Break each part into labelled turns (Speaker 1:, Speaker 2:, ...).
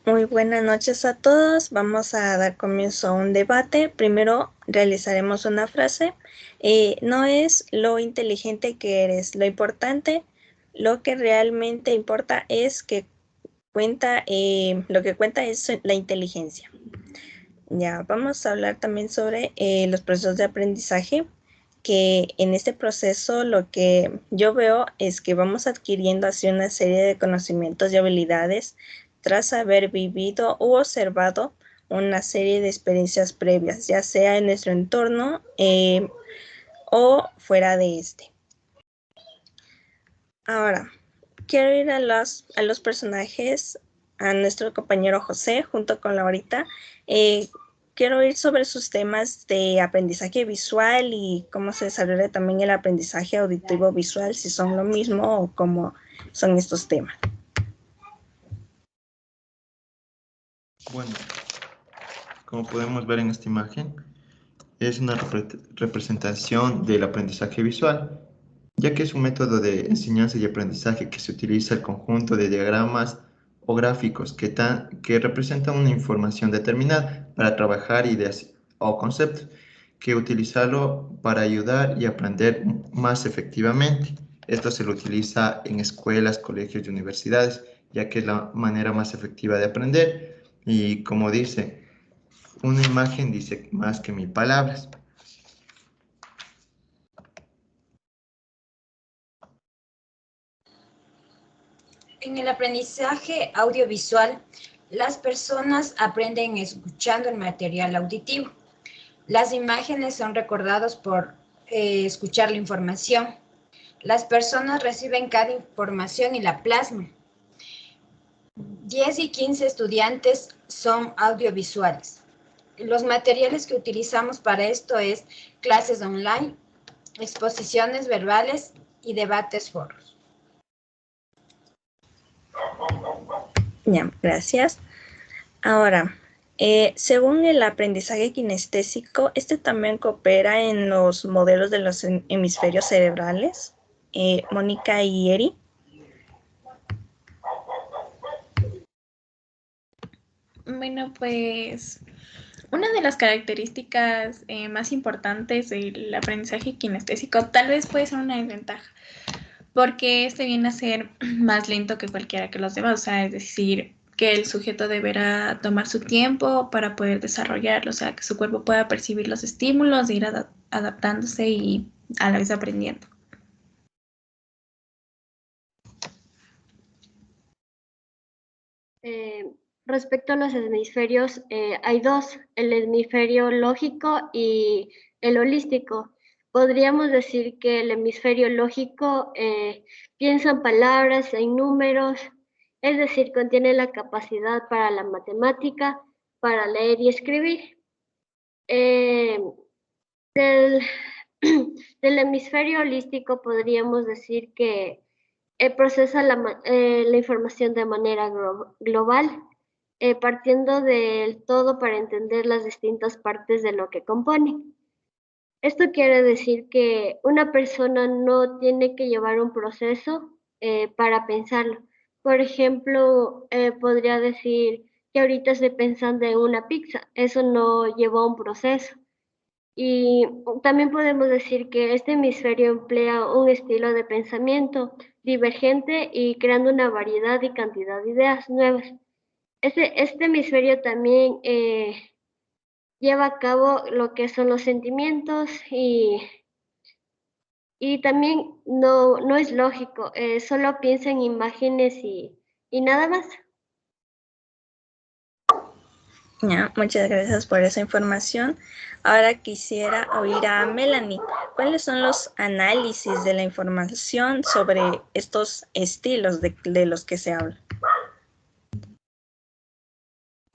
Speaker 1: Muy buenas noches a todos. Vamos a dar comienzo a un debate. Primero realizaremos una frase. No es lo inteligente que eres, lo importante, lo que realmente importa es que lo que cuenta es la inteligencia. Ya, vamos a hablar también sobre los procesos de aprendizaje, que en este proceso lo que yo veo es que vamos adquiriendo así una serie de conocimientos y habilidades tras haber vivido u observado una serie de experiencias previas, ya sea en nuestro entorno o fuera de este. Ahora, quiero ir a los personajes, a nuestro compañero José junto con Laurita. Eh, Quiero ir sobre sus temas de aprendizaje visual y cómo se desarrolla también el aprendizaje auditivo visual, si son lo mismo o cómo son estos temas.
Speaker 2: Bueno, como podemos ver en esta imagen, es una representación del aprendizaje visual, ya que es un método de enseñanza y aprendizaje que se utiliza el conjunto de diagramas o gráficos que representan una información determinada para trabajar ideas o conceptos, que utilizarlo para ayudar y aprender más efectivamente. Esto se lo utiliza en escuelas, colegios y universidades, ya que es la manera más efectiva de aprender. Y como dice, una imagen dice más que mil palabras.
Speaker 3: En el aprendizaje audiovisual, las personas aprenden escuchando el material auditivo. Las imágenes son recordadas por escuchar la información. Las personas reciben cada información y la plasman. 10 y 15 estudiantes son audiovisuales. Los materiales que utilizamos para esto es clases online, exposiciones verbales y debates foros.
Speaker 1: Ya, gracias. Ahora, según el aprendizaje kinestésico, este también coopera en los modelos de los hemisferios cerebrales. Mónica y Eri.
Speaker 4: Bueno, pues una de las características más importantes del aprendizaje kinestésico tal vez puede ser una desventaja, porque este viene a ser más lento que cualquiera que los demás, o sea, es decir, que el sujeto deberá tomar su tiempo para poder desarrollarlo, o sea, que su cuerpo pueda percibir los estímulos, ir adaptándose y a la vez aprendiendo.
Speaker 5: Respecto a los hemisferios, hay dos, el hemisferio lógico y el holístico. Podríamos decir que el hemisferio lógico piensa en palabras, en números, es decir, contiene la capacidad para la matemática, para leer y escribir. Del, del hemisferio holístico podríamos decir que procesa la información de manera global, partiendo del todo para entender las distintas partes de lo que compone. Esto quiere decir que una persona no tiene que llevar un proceso para pensarlo. Por ejemplo, podría decir que ahorita estoy pensando en una pizza. Eso no llevó un proceso. Y también podemos decir que este hemisferio emplea un estilo de pensamiento divergente y creando una variedad y cantidad de ideas nuevas. Este hemisferio también lleva a cabo lo que son los sentimientos y también no es lógico, solo piensa en imágenes y nada más.
Speaker 1: Ya, muchas gracias por esa información. Ahora quisiera oír a Melanie. ¿Cuáles son los análisis de la información sobre estos estilos de los que se habla?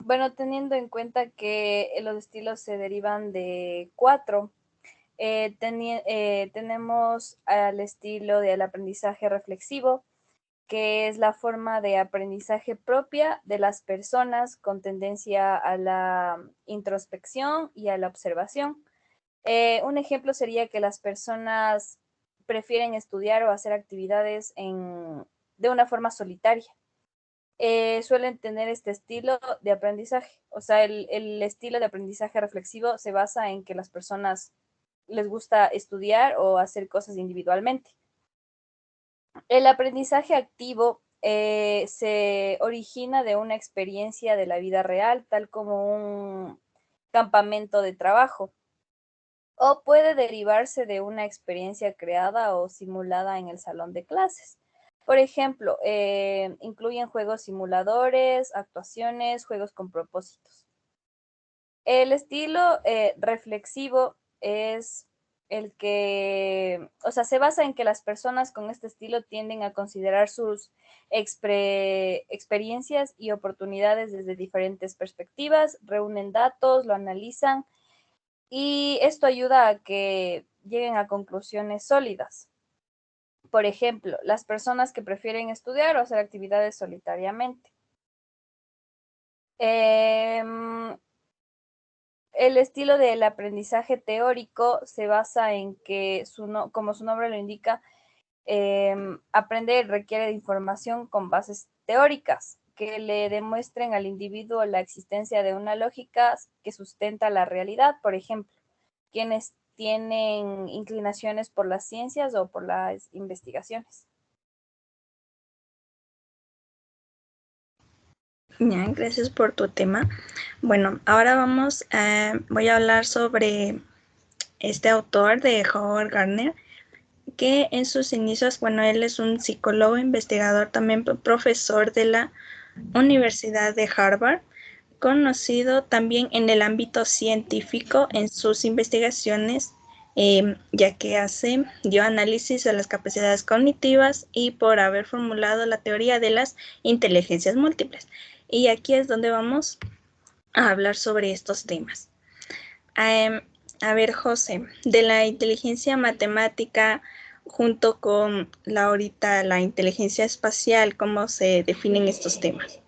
Speaker 6: Bueno, teniendo en cuenta que los estilos se derivan de 4, tenemos al estilo del aprendizaje reflexivo, que es la forma de aprendizaje propia de las personas con tendencia a la introspección y a la observación. Un ejemplo sería que las personas prefieren estudiar o hacer actividades de una forma solitaria. suelen tener este estilo de aprendizaje. O sea, el estilo de aprendizaje reflexivo se basa en que las personas les gusta estudiar o hacer cosas individualmente. El aprendizaje activo se origina de una experiencia de la vida real, tal como un campamento de trabajo, o puede derivarse de una experiencia creada o simulada en el salón de clases. Por ejemplo, incluyen juegos simuladores, actuaciones, juegos con propósitos. El estilo reflexivo es el que, o sea, se basa en que las personas con este estilo tienden a considerar sus experiencias y oportunidades desde diferentes perspectivas, reúnen datos, lo analizan y esto ayuda a que lleguen a conclusiones sólidas. Por ejemplo, las personas que prefieren estudiar o hacer actividades solitariamente. El estilo del aprendizaje teórico se basa en que, como su nombre lo indica, aprender requiere de información con bases teóricas que le demuestren al individuo la existencia de una lógica que sustenta la realidad. Por ejemplo, quienes tienen inclinaciones por las ciencias o por las investigaciones.
Speaker 1: Ya, gracias por tu tema. Bueno, ahora voy a hablar sobre este autor de Howard Gardner, que en sus inicios, bueno, él es un psicólogo, investigador, también profesor de la Universidad de Harvard, conocido también en el ámbito científico en sus investigaciones, ya que dio análisis de las capacidades cognitivas y por haber formulado la teoría de las inteligencias múltiples. Y aquí es donde vamos a hablar sobre estos temas. A ver, José, de la inteligencia matemática junto con la inteligencia espacial, ¿cómo se definen estos temas?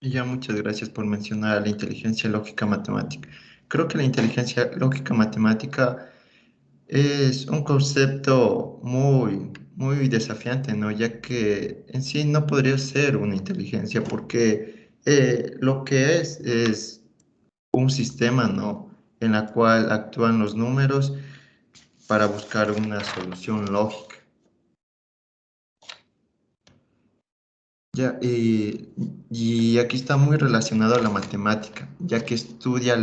Speaker 2: Y ya, muchas gracias por mencionar la inteligencia lógica matemática. Creo que la inteligencia lógica matemática es un concepto muy desafiante, ¿no? Ya que en sí no podría ser una inteligencia porque lo que es un sistema, ¿no? En la cual actúan los números para buscar una solución lógica. Ya, y aquí está muy relacionado a la matemática, ya que estudia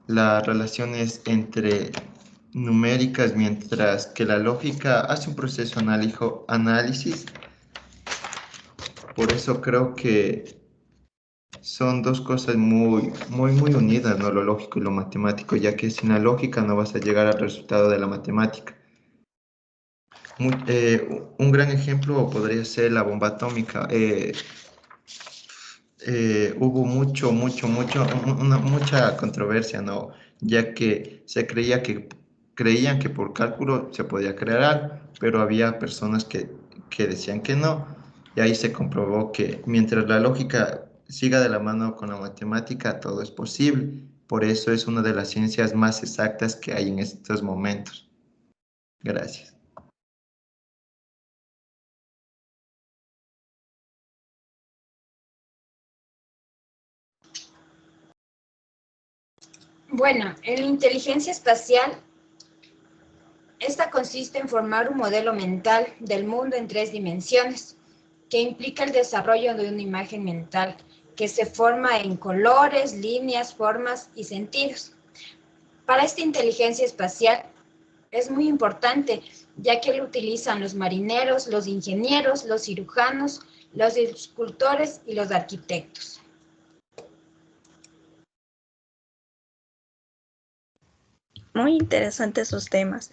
Speaker 2: las relaciones entre numéricas, mientras que la lógica hace un proceso análisis. Por eso creo que son dos cosas muy unidas, ¿no? Lo lógico y lo matemático, ya que sin la lógica no vas a llegar al resultado de la matemática. Un gran ejemplo podría ser la bomba atómica. Hubo mucha controversia, ¿no? Ya que creían que por cálculo se podía crear algo, pero había personas que decían que no, y ahí se comprobó que mientras la lógica siga de la mano con la matemática, todo es posible. Por eso es una de las ciencias más exactas que hay en estos momentos. Gracias.
Speaker 3: Bueno, en la inteligencia espacial, esta consiste en formar un modelo mental del mundo en 3 dimensiones, que implica el desarrollo de una imagen mental que se forma en colores, líneas, formas y sentidos. Para esta inteligencia espacial es muy importante, ya que lo utilizan los marineros, los ingenieros, los cirujanos, los escultores y los arquitectos.
Speaker 1: Muy interesantes sus temas.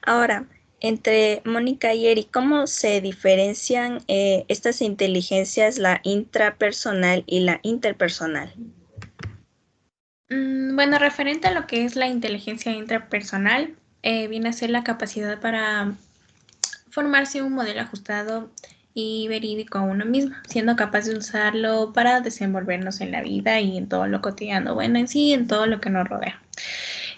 Speaker 1: Ahora, entre Mónica y Eri, ¿cómo se diferencian estas inteligencias, la intrapersonal y la interpersonal?
Speaker 4: Bueno, referente a lo que es la inteligencia intrapersonal, viene a ser la capacidad para formarse un modelo ajustado y verídico a uno mismo, siendo capaz de usarlo para desenvolvernos en la vida y en todo lo cotidiano, bueno, en sí, en todo lo que nos rodea.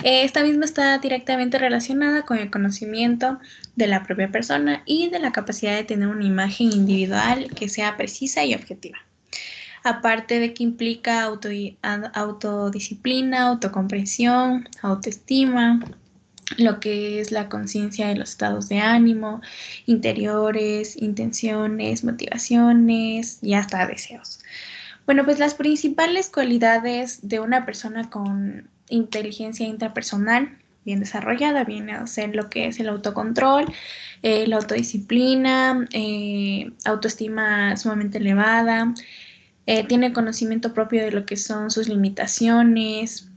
Speaker 4: Esta misma está directamente relacionada con el conocimiento de la propia persona y de la capacidad de tener una imagen individual que sea precisa y objetiva. Aparte de que implica autodisciplina, autocomprensión, autoestima, lo que es la conciencia de los estados de ánimo, interiores, intenciones, motivaciones y hasta deseos. Bueno, pues las principales cualidades de una persona con inteligencia intrapersonal bien desarrollada viene a ser lo que es el autocontrol, la autodisciplina, autoestima sumamente elevada, tiene conocimiento propio de lo que son sus limitaciones,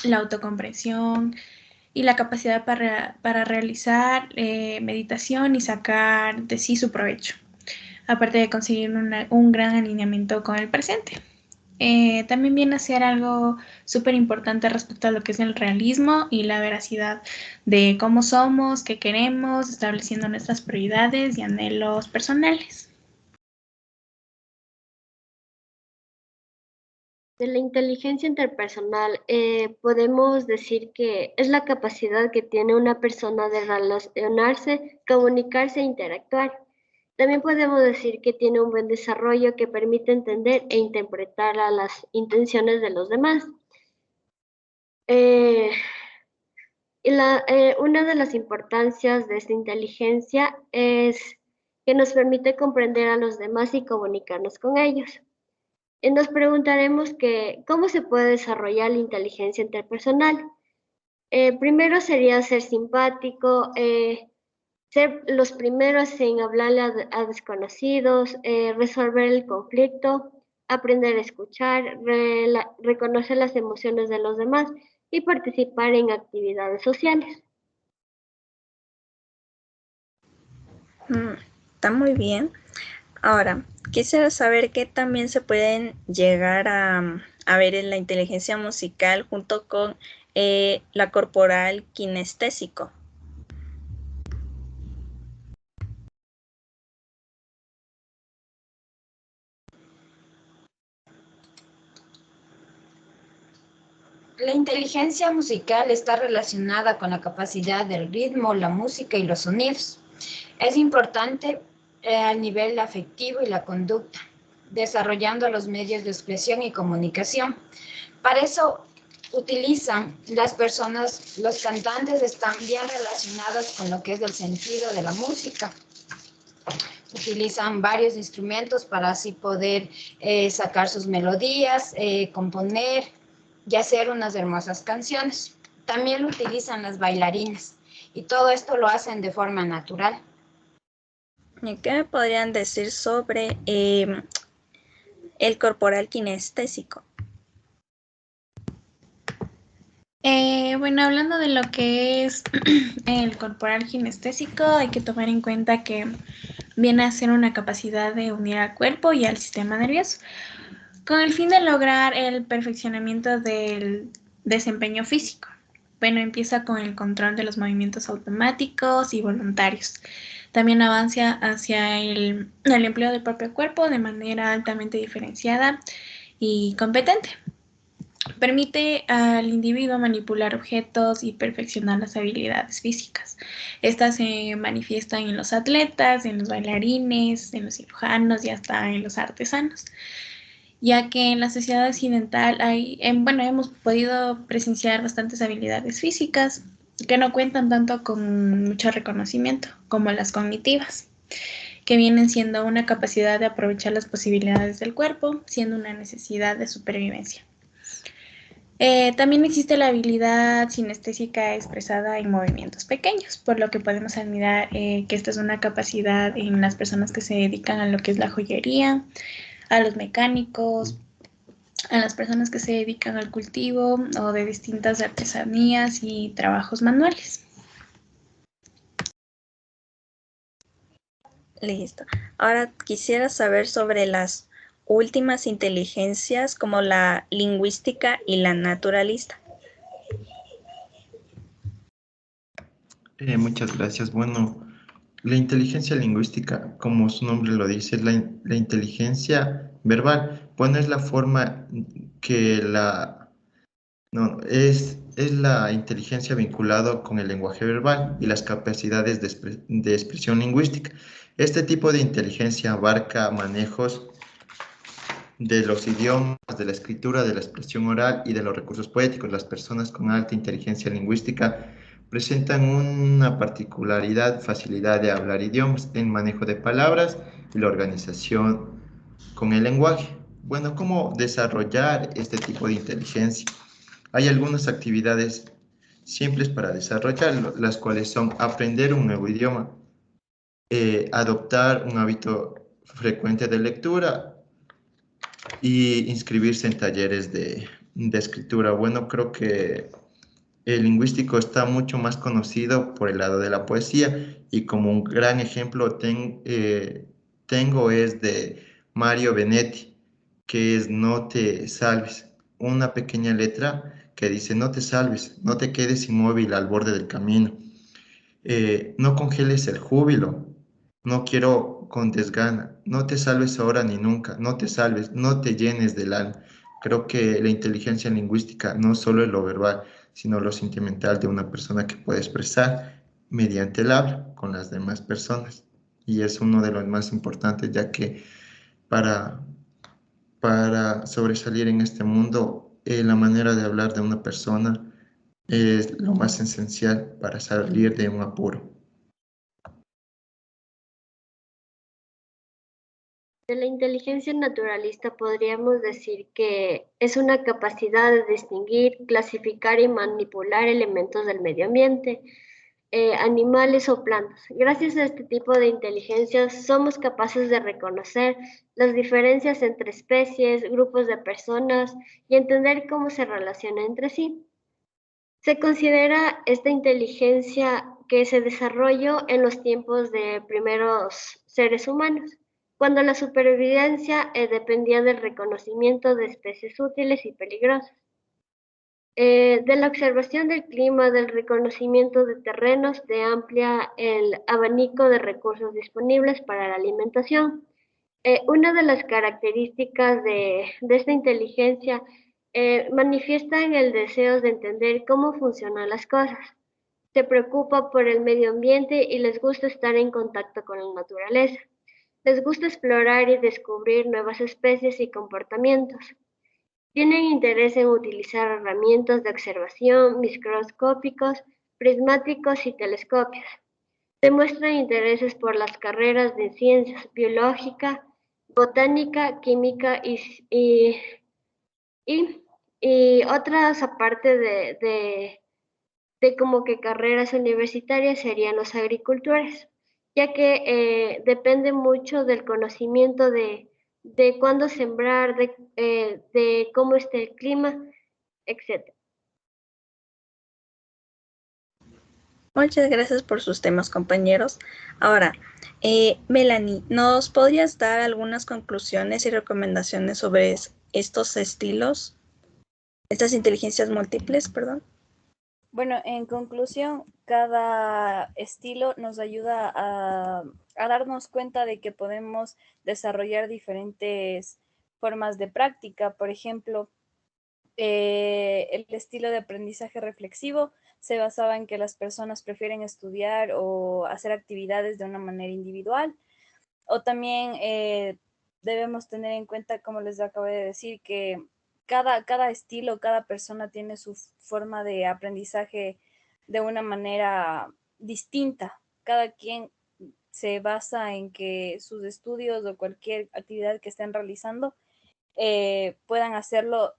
Speaker 4: la autocomprensión y la capacidad para realizar meditación y sacar de sí su provecho, aparte de conseguir un gran alineamiento con el presente. También viene a ser algo súper importante respecto a lo que es el realismo y la veracidad de cómo somos, qué queremos, estableciendo nuestras prioridades y anhelos personales.
Speaker 5: De la inteligencia interpersonal, podemos decir que es la capacidad que tiene una persona de relacionarse, comunicarse e interactuar. También podemos decir que tiene un buen desarrollo que permite entender e interpretar a las intenciones de los demás. Una de las importancias de esta inteligencia es que nos permite comprender a los demás y comunicarnos con ellos. Nos preguntaremos cómo se puede desarrollar la inteligencia interpersonal. Primero sería ser simpático, ser los primeros en hablarle a desconocidos, resolver el conflicto, aprender a escuchar, reconocer las emociones de los demás y participar en actividades sociales.
Speaker 1: Está muy bien. Ahora, quisiera saber qué también se pueden llegar a ver en la inteligencia musical junto con la corporal kinestésico.
Speaker 3: La inteligencia musical está relacionada con la capacidad del ritmo, la música y los sonidos. Es importante al nivel afectivo y la conducta, desarrollando los medios de expresión y comunicación. Para eso utilizan las personas, los cantantes están bien relacionados con lo que es el sentido de la música. Utilizan varios instrumentos para así poder sacar sus melodías, componer y hacer unas hermosas canciones. También lo utilizan las bailarinas y todo esto lo hacen de forma natural.
Speaker 1: ¿Y qué me podrían decir sobre el corporal kinestésico?
Speaker 4: Bueno, hablando de lo que es el corporal kinestésico, hay que tomar en cuenta que viene a ser una capacidad de unir al cuerpo y al sistema nervioso, con el fin de lograr el perfeccionamiento del desempeño físico. Bueno, empieza con el control de los movimientos automáticos y voluntarios. También avanza hacia el empleo del propio cuerpo de manera altamente diferenciada y competente. Permite al individuo manipular objetos y perfeccionar las habilidades físicas. Estas se manifiestan en los atletas, en los bailarines, en los cirujanos y hasta en los artesanos, ya que en la sociedad occidental hemos podido presenciar bastantes habilidades físicas que no cuentan tanto con mucho reconocimiento como las cognitivas, que vienen siendo una capacidad de aprovechar las posibilidades del cuerpo, siendo una necesidad de supervivencia. También existe la habilidad sinestésica expresada en movimientos pequeños, por lo que podemos admirar que esta es una capacidad en las personas que se dedican a lo que es la joyería, a los mecánicos, a las personas que se dedican al cultivo o de distintas artesanías y trabajos manuales.
Speaker 1: Listo. Ahora quisiera saber sobre las últimas inteligencias como la lingüística y la naturalista.
Speaker 2: Muchas gracias. Bueno, la inteligencia lingüística, como su nombre lo dice, es la inteligencia verbal. Bueno, es la forma que es es la inteligencia vinculada con el lenguaje verbal y las capacidades de expresión lingüística. Este tipo de inteligencia abarca manejos de los idiomas, de la escritura, de la expresión oral y de los recursos poéticos. Las personas con alta inteligencia lingüística presentan una particularidad, facilidad de hablar idiomas, en manejo de palabras y la organización con el lenguaje. Bueno, ¿cómo desarrollar este tipo de inteligencia? Hay algunas actividades simples para desarrollarlo, las cuales son aprender un nuevo idioma, adoptar un hábito frecuente de lectura y inscribirse en talleres de escritura. Bueno, creo que el lingüístico está mucho más conocido por el lado de la poesía y como un gran ejemplo tengo es de Mario Benetti, que es No te salves, una pequeña letra que dice no te salves, no te quedes inmóvil al borde del camino, no congeles el júbilo, no quiero con desgana, no te salves ahora ni nunca, no te salves, no te llenes del alma. Creo que la inteligencia lingüística no solo es lo verbal, sino lo sentimental de una persona que puede expresar mediante el habla con las demás personas. Y es uno de los más importantes, ya que para, para sobresalir en este mundo, la manera de hablar de una persona es lo más esencial para salir de un apuro.
Speaker 5: De la inteligencia naturalista podríamos decir que es una capacidad de distinguir, clasificar y manipular elementos del medio ambiente, animales o plantas. Gracias a este tipo de inteligencia somos capaces de reconocer las diferencias entre especies, grupos de personas y entender cómo se relacionan entre sí. Se considera esta inteligencia que se desarrolló en los tiempos de primeros seres humanos, cuando la supervivencia dependía del reconocimiento de especies útiles y peligrosas, de la observación del clima, del reconocimiento de terrenos, de amplia el abanico de recursos disponibles para la alimentación. Una de las características de esta inteligencia manifiesta en el deseo de entender cómo funcionan las cosas. Se preocupa por el medio ambiente y les gusta estar en contacto con la naturaleza. Les gusta explorar y descubrir nuevas especies y comportamientos. Tienen interés en utilizar herramientas de observación, microscópicos, prismáticos y telescopios. Demuestran intereses por las carreras de ciencias, biológica, botánica, química y otras aparte de como que carreras universitarias serían los agricultores, ya que depende mucho del conocimiento de cuándo sembrar, de cómo está el clima, etc.
Speaker 1: Muchas gracias por sus temas, compañeros. Ahora, Melanie, ¿nos podrías dar algunas conclusiones y recomendaciones sobre estos estilos, estas inteligencias múltiples, perdón?
Speaker 6: Bueno, en conclusión, cada estilo nos ayuda a darnos cuenta de que podemos desarrollar diferentes formas de práctica. Por ejemplo, el estilo de aprendizaje reflexivo se basaba en que las personas prefieren estudiar o hacer actividades de una manera individual. O también debemos tener en cuenta, como les acabo de decir, que cada estilo, cada persona tiene su forma de aprendizaje de una manera distinta. Cada quien se basa en que sus estudios o cualquier actividad que estén realizando puedan hacerlo,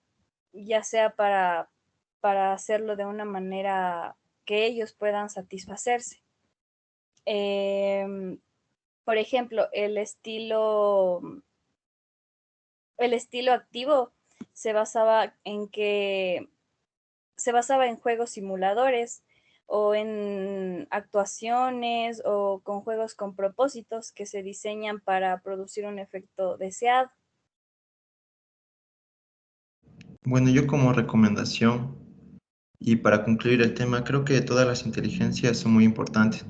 Speaker 6: ya sea para hacerlo de una manera que ellos puedan satisfacerse. Por ejemplo, el estilo activo se basaba en juegos simuladores o en actuaciones o con juegos con propósitos que se diseñan para producir un efecto deseado.
Speaker 2: Bueno, yo como recomendación y para concluir el tema, creo que todas las inteligencias son muy importantes.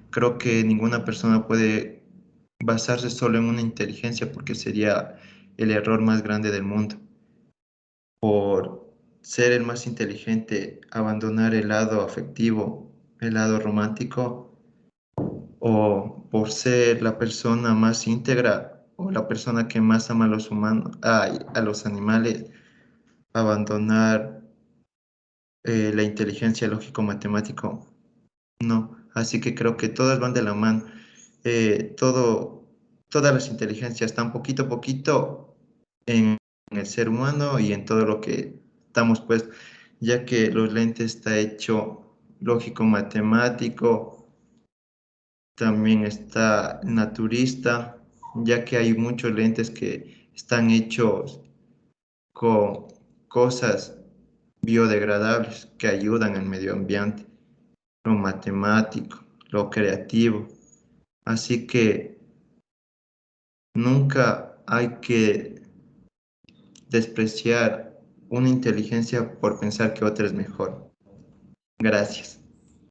Speaker 2: Creo que ninguna persona puede basarse solo en una inteligencia porque sería el error más grande del mundo. Por ser el más inteligente, abandonar el lado afectivo, el lado romántico, o por ser la persona más íntegra o la persona que más ama a los humanos, a los animales, abandonar la inteligencia lógico-matemático. No, así que creo que todas van de la mano. Todas las inteligencias están poquito a poquito en el ser humano y en todo lo que estamos, pues, ya que los lentes está hecho lógico-matemático, también está naturista, ya que hay muchos lentes que están hechos con cosas biodegradables que ayudan al medio ambiente, lo matemático, lo creativo. Así que nunca hay que despreciar una inteligencia por pensar que otra es mejor. Gracias.